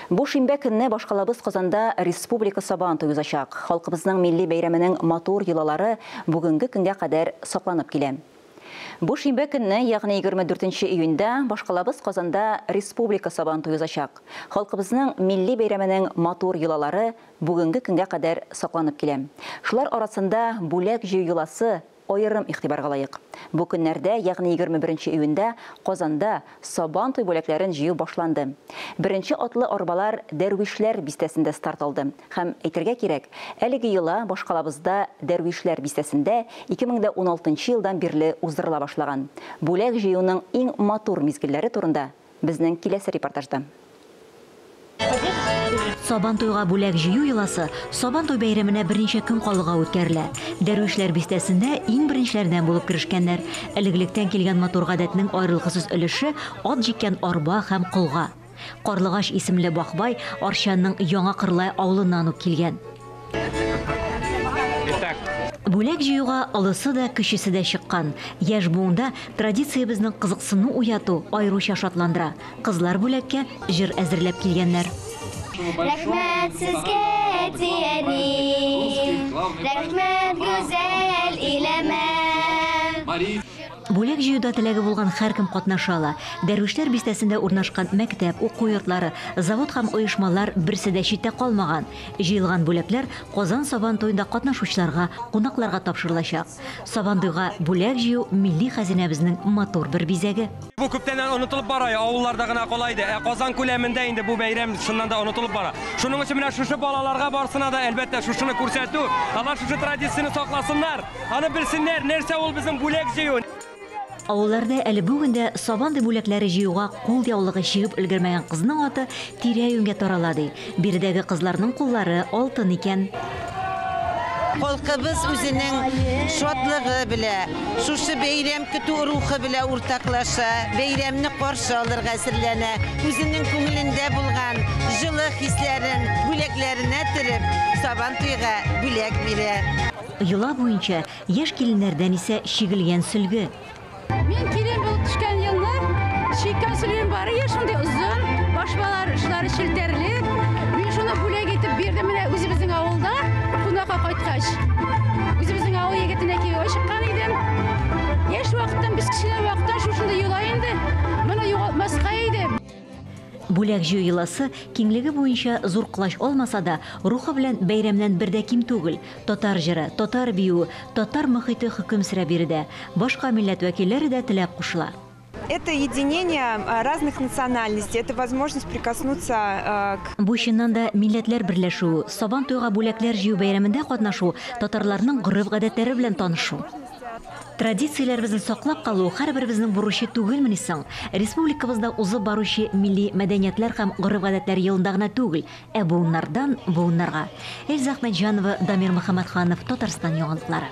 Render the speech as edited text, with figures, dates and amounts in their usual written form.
Бу шимбә көнне башкалабыз Казанда республика сабан туй узачак. Халкыбызның милли бәйрәменең матур йолалары бүгенге көнгә кадәр сакланып килә. Бу шимбә көнне, ягъни 24 июньдә башкалабыз Казанда республика сабан туй узачак. Халкыбызның милли бәйрәменең матур йолалары бүгенге көнгә кадәр сакланып килә. Шулар арасында бүләк җыю йоласы айрым игътибарга лаек. Бу көннәрдә, ягъни 21 июньдә Казанда сабан туй бүләкләрен җыю башланды. Беренче атлы арбалар Дәрвишләр бистәсендә старт алды. Һәм әйтергә кирәк, әлеге йола башкалабызда Дәрвишләр бистәсендә 2016 елдан бирле уздырыла башлаган. Бүләк җыюның иң матур мизгелләре турында безнең киләсе репортажда. Сабан туйга бүләк җыю йоласы Сабан туй бәйрәменә берничә көн калыга үткәрелә. Дәрвишләр бистәсендә иң беренчеләрдән булып керешкәннәр. Элеглектән килгән матур гадәтнең аерылгысыз өлеше ат җиккән арба һәм колга. Карлыгач исемле Бакбай Арчанның Яңа Кырлай авылыннан ук килгән. Бүләк җыюга алысы да, кечесе дә чыккан. Яшь буында традициябезнең кызыксыну уяту аеруча шатландыра. Кызлар бүләккә җыр әзерләп килгәннәр. Рәхмәт сезгә тиянем, рәхмәт гүзәл илемә. Бүләк җыюда теләге булган һәркем катнаша ала. Дәрвишләр бистәсендә урнашкан мәктәп, уку йортлары, завод һәм оешмалар берсе дә читтә калмаган. Җыелган бүләкләр Казан сабан туенда катнашучыларга, кунакларга тапшырылачак. Сабан туйга бүләк җыю милли хәзинәбезнең матур бер бизәге. Бу күптәннән унытылып бара, авылларда гына калайды. Казан күләмендә инде бу бәйрәм чыннан да унытылып бара. Шуның өчен менә шушы балаларга барсына да әлбәттә шушыны күрсәтү, алар шушы традицияны сакласыннар. Аны белсеннәр, нәрсә ул безнең бүләк җыю. Авылларда әле бүгендә сабан туй бүләкләре җыюга кул яулыгы чыгып өлгермәгән кызның аты тирә-юньгә таралады. Биредәге кызларның куллары алтын икән. Халкыбыз үзенең шатлыгы белән, шушы бәйрәм көтү рухы белән уртаклаша, бәйрәмне каршы алырга әзерләнә, үзенең күңелендә булган җылы хисләрен бүләкләренә төреп, сабан туйга бүләк бирә. Йола буенча яшь киленнәрдән исә чигелгән сөлге. Мен келен болып түшкен елні, шеккен сүлген бары ешімде ұзын, башбалар ұшлары шілтерлі. Мен шуны бүләк етіп берді міне өзіміздің ауылда, қонаққа қайтқаш. Өзіміздің ауыл егетіне кеуі шыққан едім. Еш уақыттан, біз кішкене уақыттан шушында елайынды, мұны жоғалтмасқа еді. Бүләк җыю йоласы киңлеге буенча зур кылач алмаса да, рухы белән бәйрәмнән бердә ким түгел. Татар җыры, татар бию, татар мөхите хөкем сөрә биредә. Башка милләт вәкилләре дә теләп кушыла. Это единение разных национальностей, это возможность прикоснуться к... Бу чыннан да милләтләр берләшү, сабан туйга бүләкләр җыю бәйрәмендә катнашу, татарларның гореф-гадәтләре белән танышу. Традицияләребезне саклап калу һәрберебезнең бурычы түгелмени соң? Республикабызда узып баручы милли мәдәниятләр һәм гореф-гадәтләр елында гына түгел, буыннардан буыннарга. Эльза Ахмәтҗанова, Дамир Мөхәммәтханов, Татарстан яңалыклары.